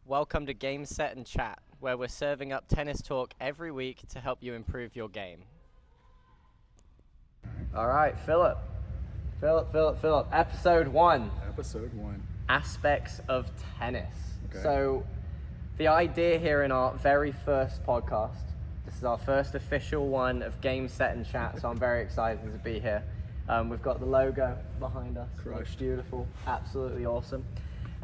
Welcome to Game, Set and Chat, where we're serving up tennis talk every week to help you improve your game. All right, Philip. Episode 1. Episode 1. Aspects of tennis. Okay. So, the idea here in our very first podcast, this is our first official one of Game, Set and Chat, so I'm very excited to be here. We've got the logo behind us. Crushed. Looks beautiful. Absolutely awesome.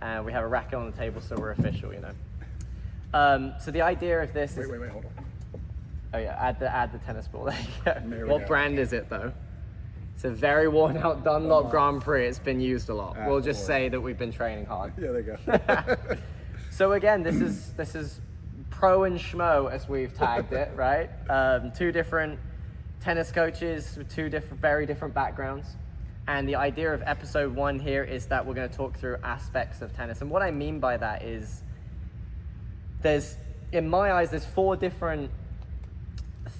And we have a racket on the table, so we're official, you know. So the idea of this is... Wait, hold on. Oh yeah, add the tennis ball. There you go. There we What go. brand is it though? It's a very worn out Dunlop Grand Prix. It's been used a lot. We'll just say that we've been training hard. Yeah, there you go. So again, this is pro and schmo as we've tagged it, right? Two different tennis coaches with very different backgrounds. And the idea of episode 1 here is that we're going to talk through aspects of tennis. And what I mean by that is in my eyes, there's 4 different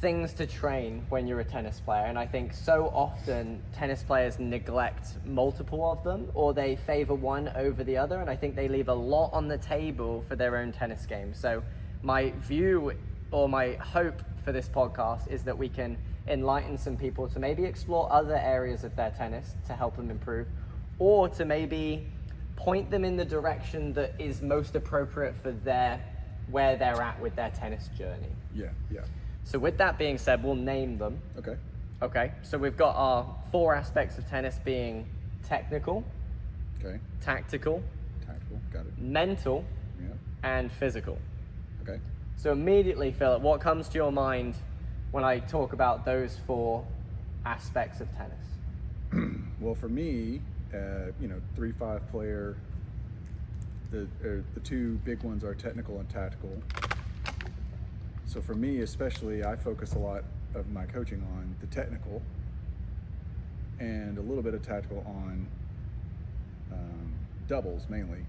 things to train when you're a tennis player. And I think so often tennis players neglect multiple of them, or they favor one over the other. And I think they leave a lot on the table for their own tennis game. So my view or my hope for this podcast is that we can enlighten some people to maybe explore other areas of their tennis to help them improve, or to maybe point them in the direction that is most appropriate for where they're at with their tennis journey. Yeah. So with that being said, we'll name them. Okay, so we've got our 4 aspects of tennis being technical, Okay. tactical, Got it. mental, Yeah. and physical. Okay. So immediately, Philip, what comes to your mind when I talk about those 4 aspects of tennis? Well, for me, 3-5 player, the 2 big ones are technical and tactical. So for me, especially, I focus a lot of my coaching on the technical and a little bit of tactical on doubles mainly.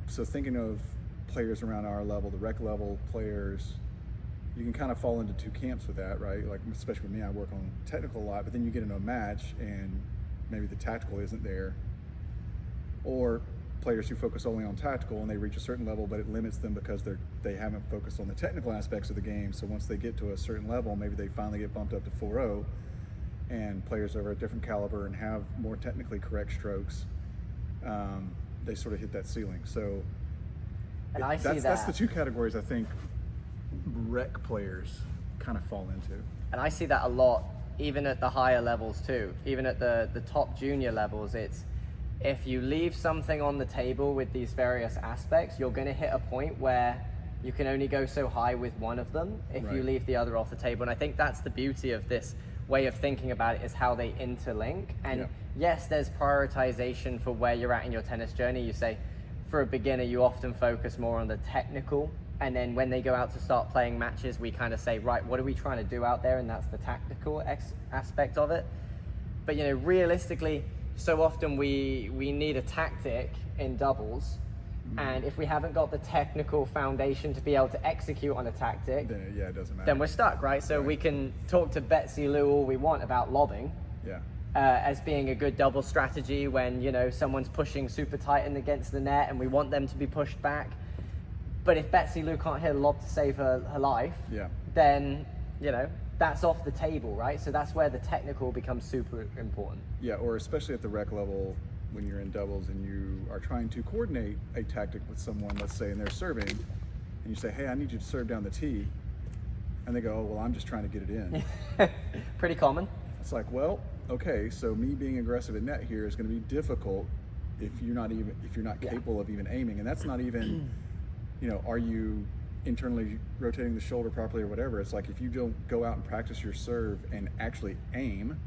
So thinking of players around our level, the rec level players, you can kind of fall into 2 camps with that, right? Like, especially with me, I work on technical a lot, but then you get into a match and maybe the tactical isn't there. Or players who focus only on tactical and they reach a certain level, but it limits them because they haven't focused on the technical aspects of the game. So once they get to a certain level, maybe they finally get bumped up to 4-0, and players over a different caliber and have more technically correct strokes, they sort of hit that ceiling. So And I see that's that. the 2 categories I think rec players kind of fall into. And I see that a lot, even at the higher levels too. Even at the top junior levels, it's if you leave something on the table with these various aspects, you're going to hit a point where you can only go so high with one of them if you Right. leave the other off the table. And I think that's the beauty of this way of thinking about it, is how they interlink. And Yeah. yes, there's prioritization for where you're at in your tennis journey. You say, for a beginner, you often focus more on the technical. And then when they go out to start playing matches, we kind of say, right, what are we trying to do out there? And that's the tactical aspect of it. But, realistically, so often we need a tactic in doubles. And if we haven't got the technical foundation to be able to execute on a tactic, Then it doesn't matter. then we're stuck, right? So we can talk to Betsy Lou all we want about lobbing Yeah. as being a good double strategy when, someone's pushing super tight in against the net and we want them to be pushed back. But if Betsy Lou can't hit a lob to save her life, Yeah. then, that's off the table, right? So that's where the technical becomes super important. Yeah, or especially at the rec level when you're in doubles and you are trying to coordinate a tactic with someone, let's say, and they're serving, and you say, hey, I need you to serve down the tee. And they go, oh, well, I'm just trying to get it in. Pretty common. It's like, well, okay, so me being aggressive at net here is going to be difficult if you're not capable of even aiming. And that's not even, are you internally rotating the shoulder properly or whatever. It's like if you don't go out and practice your serve and actually aim,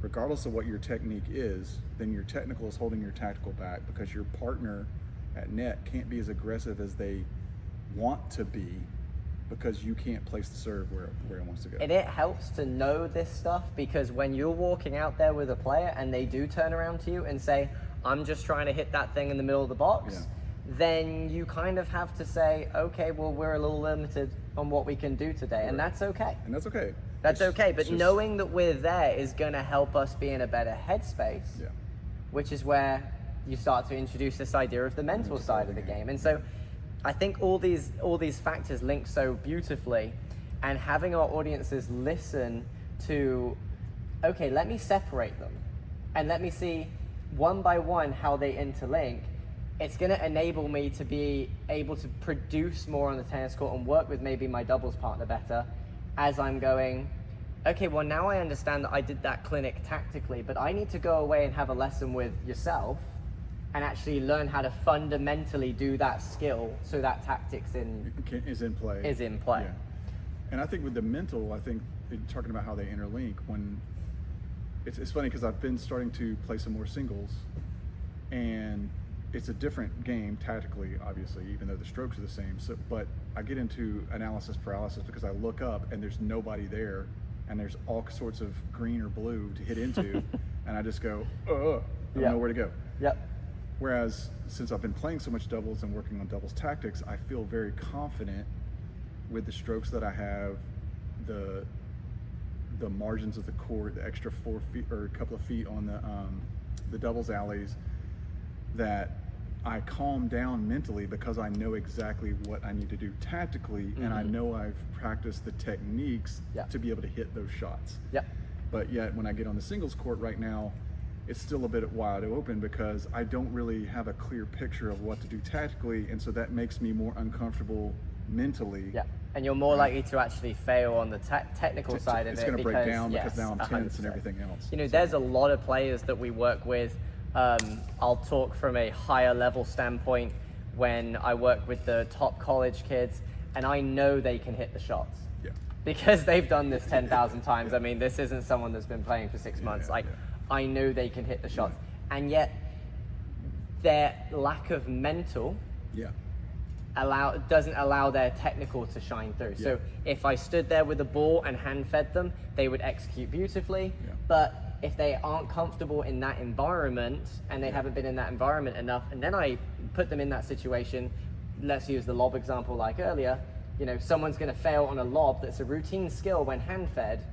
regardless of what your technique is, then your technical is holding your tactical back, because your partner at net can't be as aggressive as they want to be because you can't place the serve where it wants to go. And it helps to know this stuff, because when you're walking out there with a player and they do turn around to you and say, I'm just trying to hit that thing in the middle of the box, then you kind of have to say, okay, well, we're a little limited on what we can do today. And that's okay. And that's okay. That's okay. But knowing that we're there is going to help us be in a better headspace, which is where you start to introduce this idea of the mental side of the game. And so I think all these factors link so beautifully, and having our audiences listen to, okay, let me separate them and let me see one by one how they interlink. It's going to enable me to be able to produce more on the tennis court and work with maybe my doubles partner better as I'm going, okay, well, now I understand that I did that clinic tactically, but I need to go away and have a lesson with yourself and actually learn how to fundamentally do that skill so that tactics is in play. Yeah. And I think with the mental, I think talking about how they interlink, when it's funny because I've been starting to play some more singles, and it's a different game tactically, obviously, even though the strokes are the same. So, but I get into analysis paralysis because I look up and there's nobody there, and there's all sorts of green or blue to hit into, and I just go, I don't know where to go. Yep. Whereas since I've been playing so much doubles and working on doubles tactics, I feel very confident with the strokes that I have, the margins of the court, the extra 4 feet or a couple of feet on the doubles alleys, that I calm down mentally because I know exactly what I need to do tactically, and I know I've practiced the techniques to be able to hit those shots. Yep. But yet when I get on the singles court right now, it's still a bit wide open because I don't really have a clear picture of what to do tactically, and so that makes me more uncomfortable mentally. Yeah, and you're more likely to actually fail on the technical side of it. It's going to break down because now I'm tense 100%. and everything else. You know, there's a lot of players that we work with. I'll talk from a higher level standpoint when I work with the top college kids, and I know they can hit the shots. Yeah. Because they've done this 10,000 times. I mean, this isn't someone that's been playing for 6 months. I know they can hit the shots. And yet, their lack of mental doesn't allow their technical to shine through. So if I stood there with a ball and hand fed them, they would execute beautifully. But if they aren't comfortable in that environment and they haven't been in that environment enough, and then I put them in that situation, let's use the lob example like earlier, you know, someone's going to fail on a lob that's a routine skill when hand fed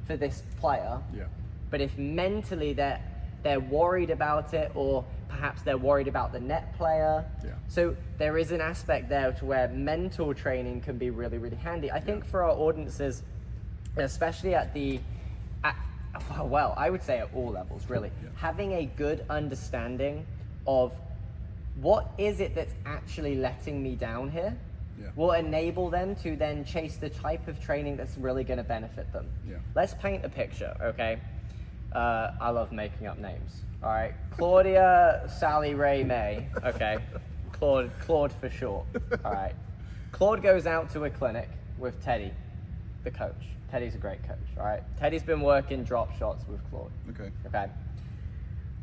for this player. But if mentally they're worried about it, or perhaps they're worried about the net player. So there is an aspect there to where mental training can be really, really handy. I think for our audiences, especially well, I would say at all levels, really, having a good understanding of what is it that's actually letting me down here will enable them to then chase the type of training that's really going to benefit them. Let's paint a picture, okay? I love making up names. All right, Claudia, Sally, Ray, May. Okay, Claude for short. All right, Claude goes out to a clinic with Teddy, the coach. Teddy's a great coach. All right, Teddy's been working drop shots with Claude. Okay.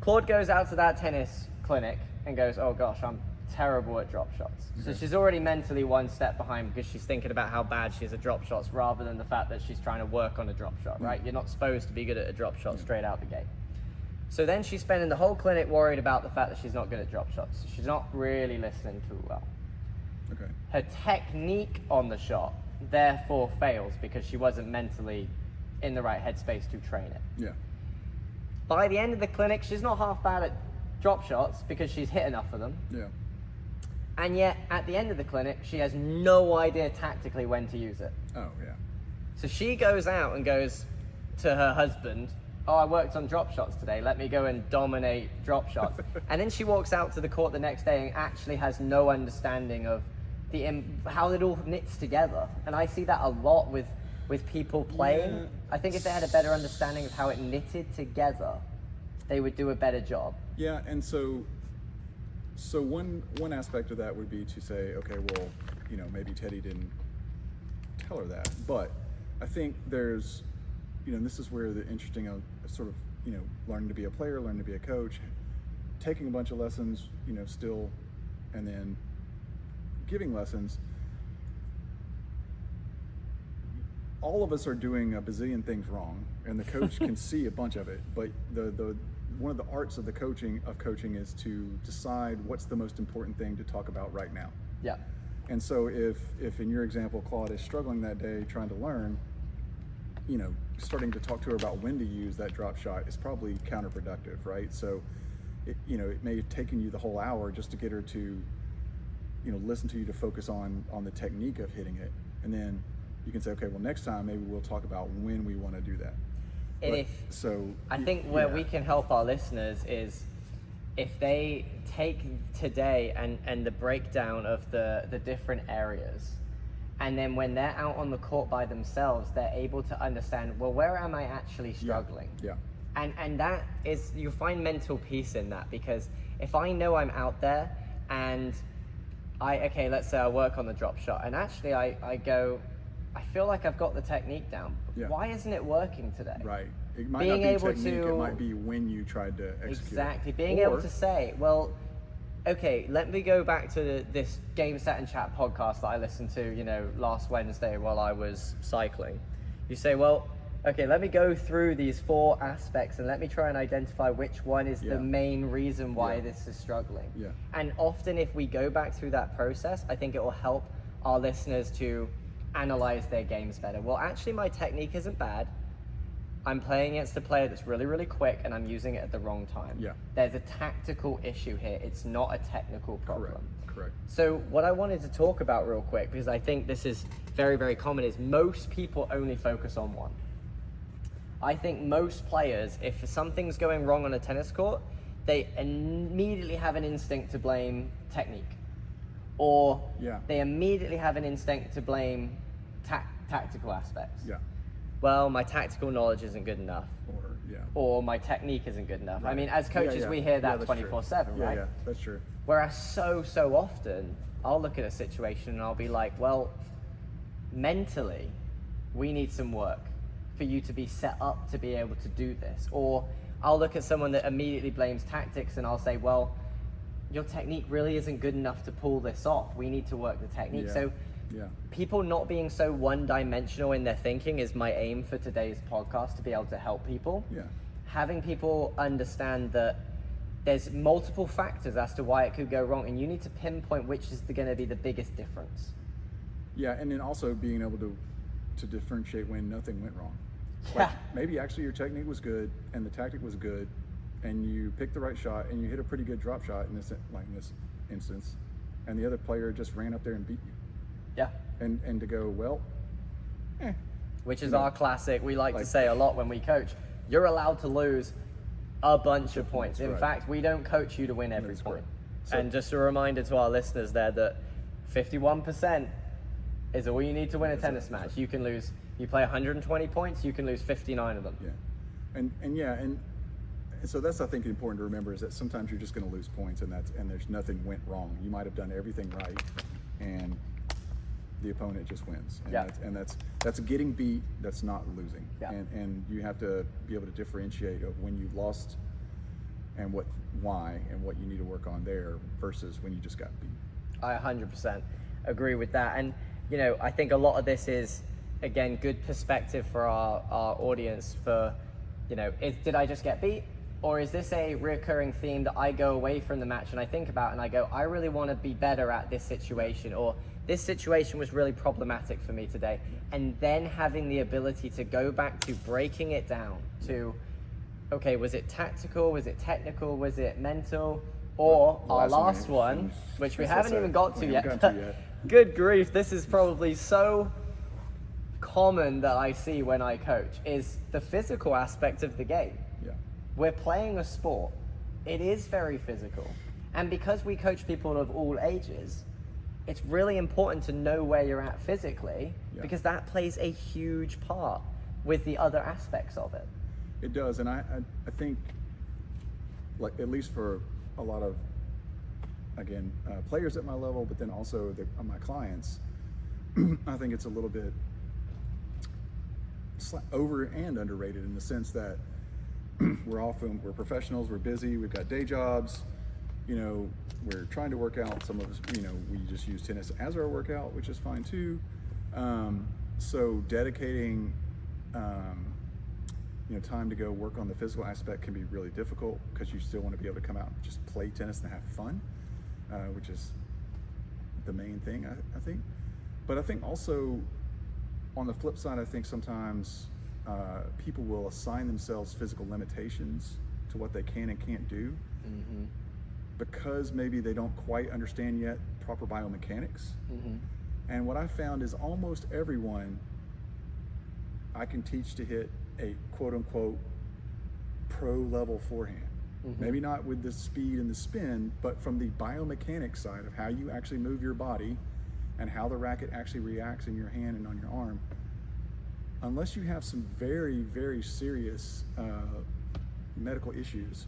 Claude goes out to that tennis clinic and goes, "Oh gosh, I'm terrible at drop shots." So she's already mentally one step behind because she's thinking about how bad she is at drop shots rather than the fact that she's trying to work on a drop shot, right? You're not supposed to be good at a drop shot straight out the gate. So then she's spending the whole clinic worried about the fact that she's not good at drop shots. She's not really listening too well. Her technique on the shot therefore fails because she wasn't mentally in the right headspace to train it. By the end of the clinic, she's not half bad at drop shots because she's hit enough of them. And yet, at the end of the clinic, she has no idea tactically when to use it. So she goes out and goes to her husband, "Oh, I worked on drop shots today. Let me go and dominate drop shots." And then she walks out to the court the next day and actually has no understanding of how it all knits together. And I see that a lot with people playing. I think if they had a better understanding of how it knitted together, they would do a better job. And so one aspect of that would be to say, okay, well, you know, maybe Teddy didn't tell her that, but I think there's, you know, and this is where the interesting sort of, you know, learning to be a player, learning to be a coach, taking a bunch of lessons, you know, still, and then giving lessons. All of us are doing a bazillion things wrong, and the coach can see a bunch of it, but the one of the arts of coaching is to decide what's the most important thing to talk about right now. And so if in your example, Claude is struggling that day trying to learn, you know, starting to talk to her about when to use that drop shot is probably counterproductive, right? So it may have taken you the whole hour just to get her to, listen to you, to focus on the technique of hitting it. And then you can say, okay, well, next time maybe we'll talk about when we want to do that. And I think where we can help our listeners is if they take today and the breakdown of the different areas, and then when they're out on the court by themselves, they're able to understand, well, where am I actually struggling? Yeah. And that is, you find mental peace in that, because if I know I'm out there and let's say I work on the drop shot, and actually I go, I feel like I've got the technique down. Yeah. Why isn't it working today? Right. It might Being not be able technique, to- it might be when you tried to execute. Exactly. Being able to say, well, okay, let me go back to this Game Set and Chat podcast that I listened to, last Wednesday while I was cycling. You say, well, okay, let me go through these 4 aspects and let me try and identify which one is the main reason why this is struggling. Yeah. And often if we go back through that process, I think it will help our listeners to analyze their games better. Well, actually my technique isn't bad. I'm playing against a player that's really, really quick and I'm using it at the wrong time. Yeah. There's a tactical issue here. It's not a technical problem. Correct. So what I wanted to talk about real quick, because I think this is very, very common, is most people only focus on one. I think most players, if something's going wrong on a tennis court, they immediately have an instinct to blame technique. Or they immediately have an instinct to blame tactical aspects. Yeah. Well, my tactical knowledge isn't good enough. Or my technique isn't good enough. Right. I mean, as coaches, we hear that 24/7, right? Yeah, that's true. Whereas so often, I'll look at a situation and I'll be like, well, mentally, we need some work for you to be set up to be able to do this. Or I'll look at someone that immediately blames tactics and I'll say, well, your technique really isn't good enough to pull this off. We need to work the technique. So people not being so one-dimensional in their thinking is my aim for today's podcast, to be able to help people. Having people understand that there's multiple factors as to why it could go wrong, and you need to pinpoint which is going to be the biggest difference. And then also being able to differentiate when nothing went wrong. Yeah. Like maybe actually your technique was good and the tactic was good, and you picked the right shot and you hit a pretty good drop shot in this instance, and the other player just ran up there and beat you. Yeah. And to go, well, which is our classic, we like to say a lot when we coach, you're allowed to lose a bunch of points. In fact, we don't coach you to win every point. So, and just a reminder to our listeners there that 51% is all you need to win a tennis match. You can lose, you play 120 points, you can lose 59 of them. And so that's, I think, important to remember, is that sometimes you're just going to lose points, and there's nothing went wrong. You might have done everything right, and the opponent just wins. And that's getting beat. That's not losing. And you have to be able to differentiate of when you lost and why and what you need to work on there versus when you just got beat. I 100% agree with that. And I think a lot of this is, again, good perspective for our audience for, did I just get beat? Or is this a recurring theme that I go away from the match and I think about and I go, I really want to be better at this situation, or this situation was really problematic for me today. And then having the ability to go back to breaking it down to, okay, was it tactical? Was it technical? Was it mental? Or our last one, which we haven't even got to yet. Good grief, this is probably so common that I see when I coach, is the physical aspect of the game. We're playing a sport. It is very physical. And because we coach people of all ages, it's really important to know where you're at physically, because that plays a huge part with the other aspects of it. It does. And I think, like, at least for a lot of, again, players at my level, but then also my clients, I think it's a little bit over and underrated, in the sense that we're professionals, we're busy, we've got day jobs, we're trying to work out. Some of us, we just use tennis as our workout, which is fine too. So dedicating, time to go work on the physical aspect can be really difficult, because you still want to be able to come out and just play tennis and have fun, which is the main thing, I think. But I think also, on the flip side, I think sometimes people will assign themselves physical limitations to what they can and can't do, because maybe they don't quite understand yet proper biomechanics. And what I found is almost everyone I can teach to hit a quote unquote pro level forehand. Maybe not with the speed and the spin, but from the biomechanics side of how you actually move your body and how the racket actually reacts in your hand and on your arm. Unless you have some very, very serious medical issues,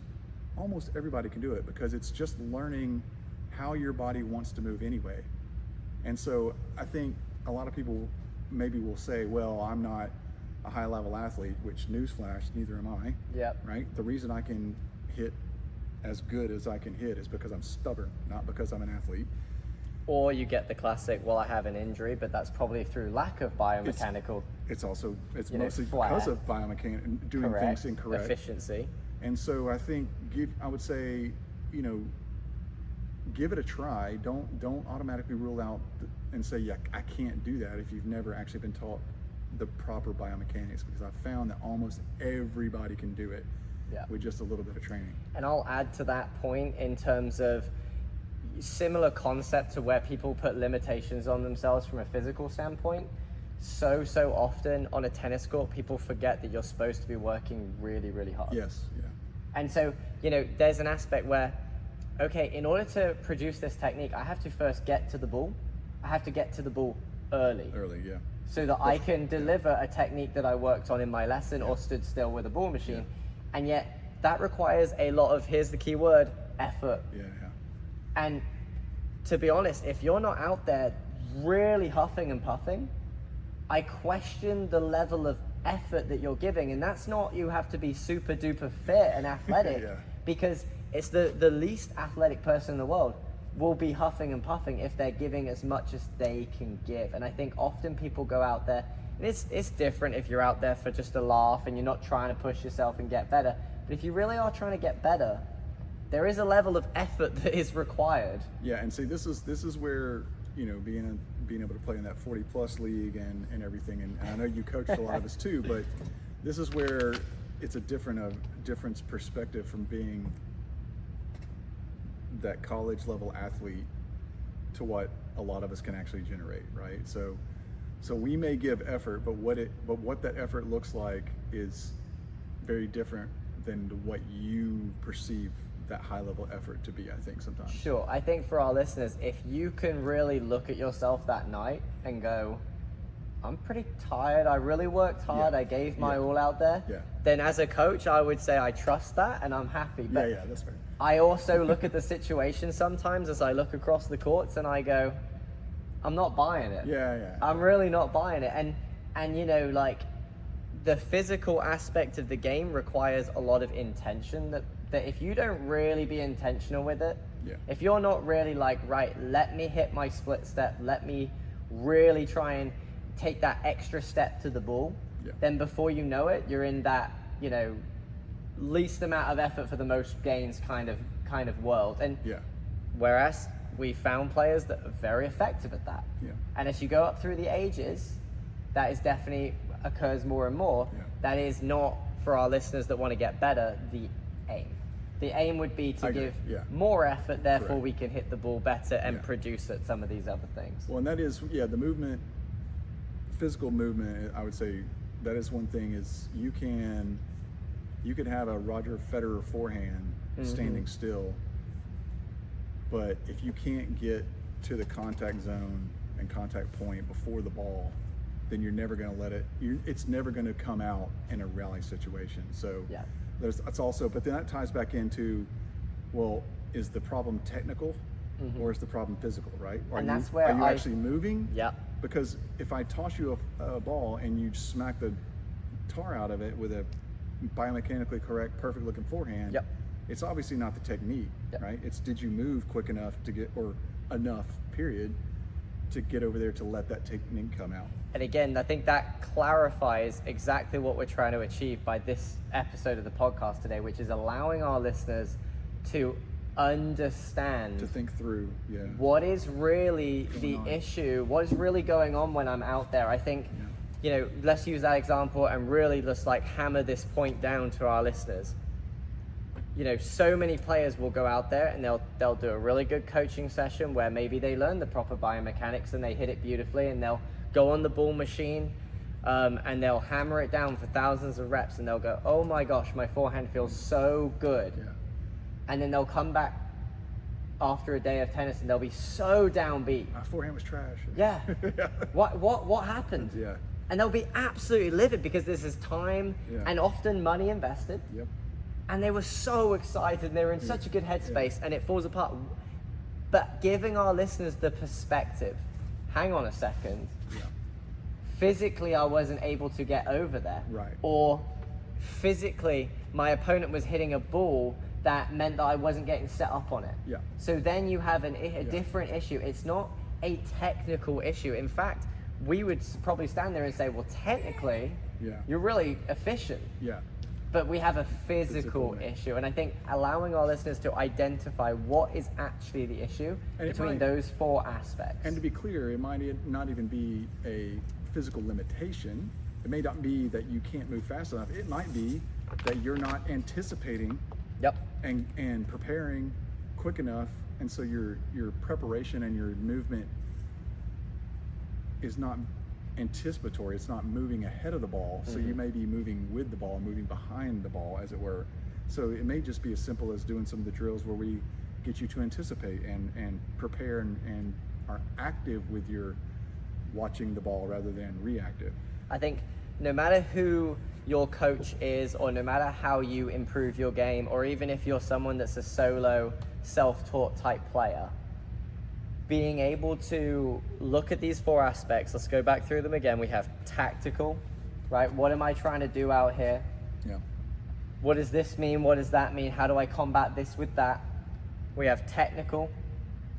almost everybody can do it, because it's just learning how your body wants to move anyway. And so I think a lot of people maybe will say, well, I'm not a high level athlete, which newsflash, neither am I. Yep. Right? The reason I can hit as good as I can hit is because I'm stubborn, not because I'm an athlete. Or you get the classic, well, I have an injury, but that's probably through lack of biomechanical. It's mostly flair. because of biomechanics, doing Correct. things incorrect. Efficiency. And so I think I would say, give it a try. Don't automatically rule out and say, yeah, I can't do that if you've never actually been taught the proper biomechanics, because I've found that almost everybody can do it with just a little bit of training. And I'll add to that point in terms of similar concept to where people put limitations on themselves from a physical standpoint. So often on a tennis court, people forget that you're supposed to be working really, really hard. Yes, yeah. And so, there's an aspect where, okay, in order to produce this technique, I have to first get to the ball. I have to get to the ball early. Early, yeah. So that I can deliver a technique that I worked on in my lesson or stood still with a ball machine. And yet that requires a lot of, here's the key word, effort. Yeah. And to be honest, if you're not out there really huffing and puffing, I question the level of effort that you're giving. And that's not, you have to be super duper fit and athletic, because it's the least athletic person in the world will be huffing and puffing if they're giving as much as they can give. And I think often people go out there, and it's different if you're out there for just a laugh and you're not trying to push yourself and get better. But if you really are trying to get better, there is a level of effort that is required. Yeah, and see, this is where, being able to play in that 40+ league and everything, and I know you coached a lot of us too, but this is where it's a different perspective from being that college level athlete to what a lot of us can actually generate, right? So we may give effort, but what that effort looks like is very different than what you perceive that high level effort to be, I think, sometimes. Sure. I think for our listeners, if you can really look at yourself that night and go, I'm pretty tired, I really worked hard, I gave my all out there, then as a coach, I would say I trust that and I'm happy. But that's fair. I also look at the situation sometimes as I look across the courts and I go, I'm not buying it. I'm really not buying it. And like, the physical aspect of the game requires a lot of intention that if you don't really be intentional with it, if you're not really like, right, let me hit my split step, let me really try and take that extra step to the ball, then before you know it, you're in that, least amount of effort for the most gains kind of world. And whereas we found players that are very effective at that. And as you go up through the ages, that is definitely occurs more and more. That is not, for our listeners that want to get better, the aim. The aim would be to give more effort, therefore we can hit the ball better and produce at some of these other things. Well, and that is, the movement, physical movement, I would say that is one thing, is you could have a Roger Federer forehand standing still, but if you can't get to the contact zone and contact point before the ball, then you're never going to let it, it's never going to come out in a rally situation. So that's also, but then that ties back into, well, is the problem technical or is the problem physical, right? Are you actually moving? Because if I toss you a ball and you smack the tar out of it with a biomechanically correct, perfect looking forehand, it's obviously not the technique, right? It's, did you move quick enough to get, or enough, period, to get over there to let that technique come out. And again, I think that clarifies exactly what we're trying to achieve by this episode of the podcast today, which is allowing our listeners to understand, to think through what is really the issue, what is really going on when I'm out there. I think, let's use that example and really just like hammer this point down to our listeners. you know, so many players will go out there and they'll do a really good coaching session where maybe they learn the proper biomechanics and they hit it beautifully, and they'll go on the ball machine and they'll hammer it down for thousands of reps, and they'll go, oh my gosh, my forehand feels so good. Yeah. And then they'll come back after a day of tennis and they'll be so downbeat. My forehand was trash. Yeah. What happened? Yeah. And they'll be absolutely livid because this is time and often money invested. Yep. And they were so excited and they were in such a good headspace, and it falls apart. But giving our listeners the perspective, hang on a second, physically I wasn't able to get over there. Right. Or physically my opponent was hitting a ball that meant that I wasn't getting set up on it. Yeah. So then you have a different issue. It's not a technical issue. In fact, we would probably stand there and say, well, technically, you're really efficient. Yeah. But we have a physical issue. And I think allowing our listeners to identify what is actually the issue between those four aspects. And to be clear, it might not even be a physical limitation. It may not be that you can't move fast enough. It might be that you're not anticipating and preparing quick enough, and so your preparation and your movement is not anticipatory. It's not moving ahead of the ball, so you may be moving with the ball, moving behind the ball, as it were. So it may just be as simple as doing some of the drills where we get you to anticipate and prepare and are active with your watching the ball rather than reactive. I think no matter who your coach is, or no matter how you improve your game, or even if you're someone that's a solo, self-taught type player, being able to look at these four aspects, let's go back through them again. We have tactical, right? What am I trying to do out here? Yeah. What does this mean? What does that mean? How do I combat this with that? We have technical.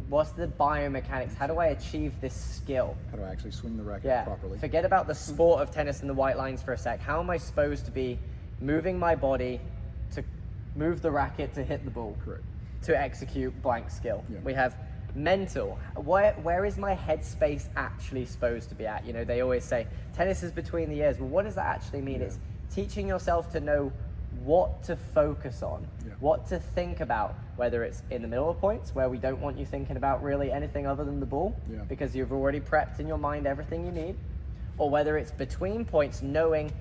What's the biomechanics? How do I achieve this skill? How do I actually swing the racket properly? Forget about the sport of tennis and the white lines for a sec. How am I supposed to be moving my body to move the racket to hit the ball? Correct. To execute blank skill. Yeah. We have mental. Where is my headspace actually supposed to be at? You know, they always say tennis is between the ears. Well, what does that actually mean? It's teaching yourself to know what to focus on, what to think about, whether it's in the middle of points where we don't want you thinking about really anything other than the ball because you've already prepped in your mind everything you need, or whether it's between points, knowing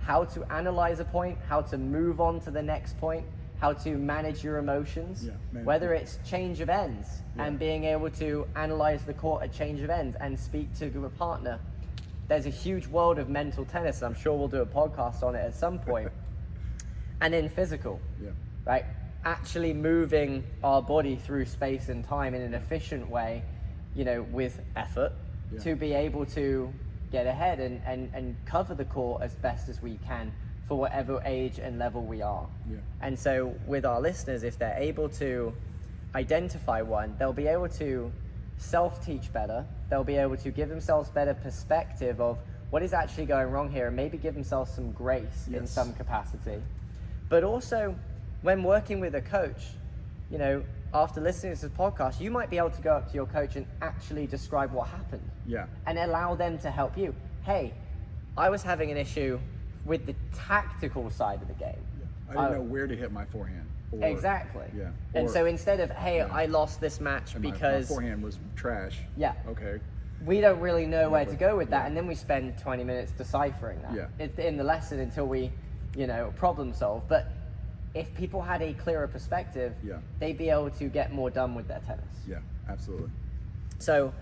how to analyze a point, how to move on to the next point, how to manage your emotions, whether it's change of ends and being able to analyze the court at change of ends and speak to a partner. There's a huge world of mental tennis. I'm sure we'll do a podcast on it at some point. And then physical, right? Actually moving our body through space and time in an efficient way, you know, with effort to be able to get ahead and cover the court as best as we can for whatever age and level we are. And so with our listeners, if they're able to identify one, they'll be able to self-teach better. They'll be able to give themselves better perspective of what is actually going wrong here, and maybe give themselves some grace in some capacity. But also, when working with a coach, you know, after listening to this podcast, you might be able to go up to your coach and actually describe what happened. And allow them to help you. Hey, I was having an issue with the tactical side of the game. I didn't know where to hit my forehand. Exactly. And so instead of, hey, I lost this match because my forehand was trash. Okay. We don't really know where to go with that, and then we spend 20 minutes deciphering that. It's in the lesson until we, you know, problem solve. But if people had a clearer perspective, they'd be able to get more done with their tennis. Yeah, absolutely. So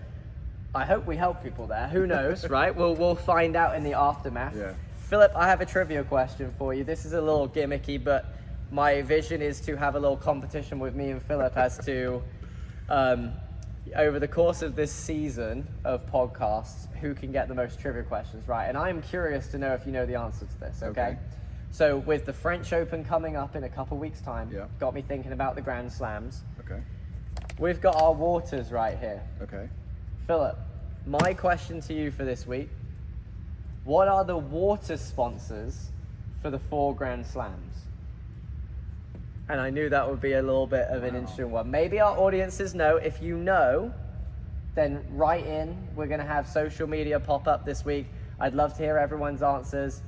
I hope we help people there. Who knows, right? We'll find out in the aftermath. Philip, I have a trivia question for you. This is a little gimmicky, but my vision is to have a little competition with me and Philip as to, over the course of this season of podcasts, who can get the most trivia questions right. And I'm curious to know if you know the answer to this, okay? So with the French Open coming up in a couple weeks' time, got me thinking about the Grand Slams. We've got our waters right here. Philip, my question to you for this week, what are the water sponsors for the 4 Grand Slams? And I knew that would be a little bit of an interesting one. Maybe our audiences know. If you know, then write in. We're going to have social media pop up this week. I'd love to hear everyone's answers.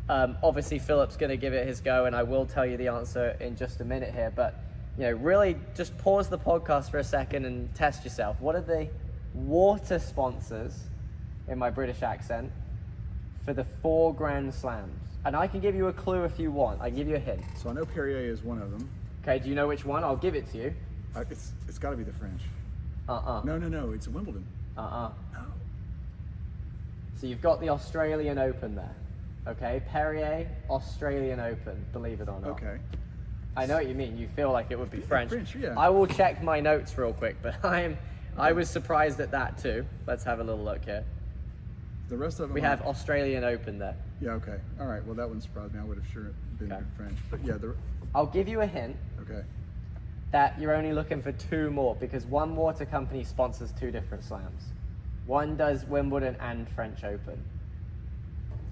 Obviously, Philip's going to give it his go, and I will tell you the answer in just a minute here. But, really just pause the podcast for a second and test yourself. What are the water sponsors, in my British accent, for the 4 Grand Slams? And I can give you a clue if you want. I can give you a hint. So I know Perrier is one of them. Okay, do you know which one? I'll give it to you. It's got to be the French. Uh-uh. No, it's Wimbledon. Uh-uh. No. So you've got the Australian Open there. Okay, Perrier, Australian Open, believe it or not. Okay. I know what you mean. You feel like it would be French. French, yeah. I will check my notes real quick, but I was surprised at that too. Let's have a little look here. The rest of them We have Australian Open there. Yeah, okay. All right, well, that one surprised me. I would have sure been Okay. French. But yeah, I'll give you a hint okay. that you're only looking for 2 more because one water company sponsors 2 different slams. One does Wimbledon and French Open.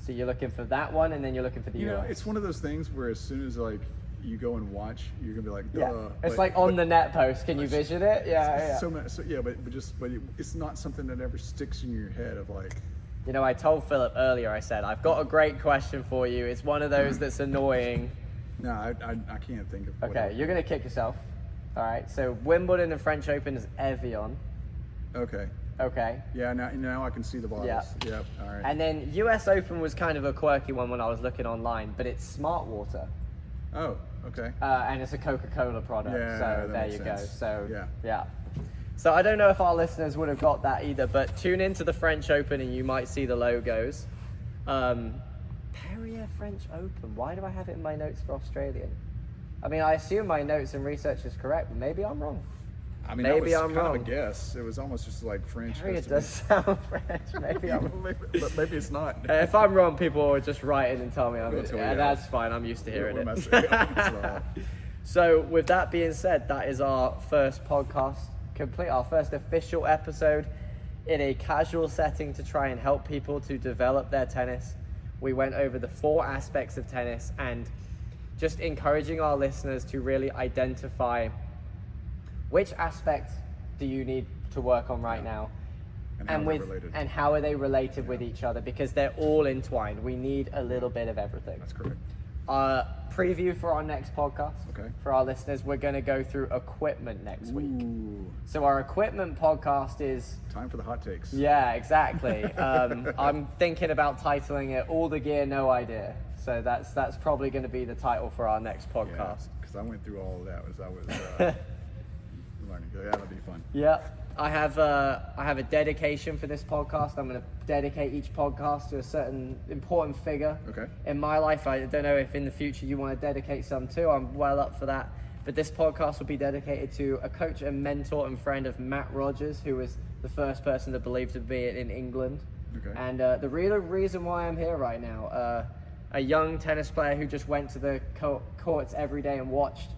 So you're looking for that one, and then you're looking for the US. It's one of those things where as soon as you go and watch, you're gonna be like, Yeah, duh. it's like on the net post. Can you vision it? Yeah. So much, but it's not something that ever sticks in your head of like. I told Philip earlier. I said I've got a great question for you. It's one of those that's annoying. No, I can't think of. Okay, you're gonna kick yourself. All right. So Wimbledon and French Open is Evian. Okay. Okay. Yeah. Now I can see the bottles. Yeah. Yep. All right. And then US Open was kind of a quirky one when I was looking online, but it's Smart Water. Oh. Okay. And it's a Coca-Cola product. Yeah, so that there makes you sense. go. So yeah. So I don't know if our listeners would have got that either, but tune into the French Open and you might see the logos. Perrier French Open. Why do I have it in my notes for Australian? I mean, I assume my notes and research is correct, but maybe I'm wrong. I mean, maybe that was I'm kind wrong. of a guess. It was almost just like French. Perrier does sound French. Maybe I'm wrong. But maybe it's not. If I'm wrong, people will just write in and tell me I'm They'll tell you, yeah, that's fine. I'm used to hearing What am I it. saying? So with that being said, that is our first podcast complete, our first official episode in a casual setting to try and help people to develop their tennis. We went over the 4 aspects of tennis and just encouraging our listeners to really identify which aspect do you need to work on right now and how are they related with each other, because they're all entwined. We need a little bit of everything. That's correct. Preview for our next podcast. Okay. For our listeners, we're going to go through equipment next week. Ooh. So our equipment podcast is Time for the hot takes. yeah, exactly. I'm thinking about titling it "All the Gear, No Idea." So that's probably going to be the title for our next podcast. Because I went through all of that as I was learning. Yeah, that'll be fun. Yeah, I have a dedication for this podcast. I'm going to dedicate each podcast to a certain important figure in my life. I don't know if in the future you want to dedicate some too. I'm well up for that. But this podcast will be dedicated to a coach and mentor and friend of Matt Rogers, who was the first person to believe to be in England. Okay. And the real reason why I'm here right now, a young tennis player who just went to the courts every day and watched.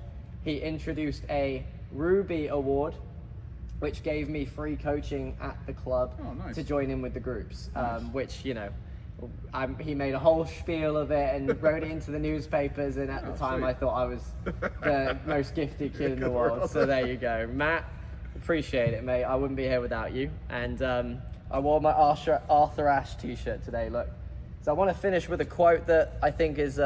He introduced a Ruby Award, which gave me free coaching at the club to join in with the groups, which, he made a whole spiel of it and wrote it into the newspapers, and at the time I thought I was the most gifted kid in the world. So there you go. Matt, appreciate it, mate. I wouldn't be here without you. And I wore my Arthur Ashe t-shirt today, look. So I want to finish with a quote that I think is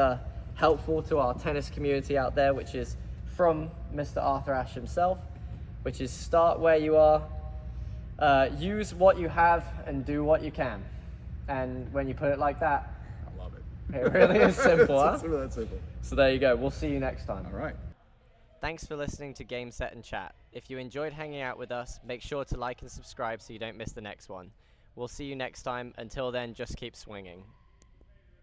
helpful to our tennis community out there, which is from Mr. Arthur Ashe himself, which is start where you are, use what you have, and do what you can. And when you put it like that, I love it. It really is simple, huh? It's really that simple. So there you go. We'll see you next time. All right. Thanks for listening to Game, Set, and Chat. If you enjoyed hanging out with us, make sure to like and subscribe so you don't miss the next one. We'll see you next time. Until then, just keep swinging.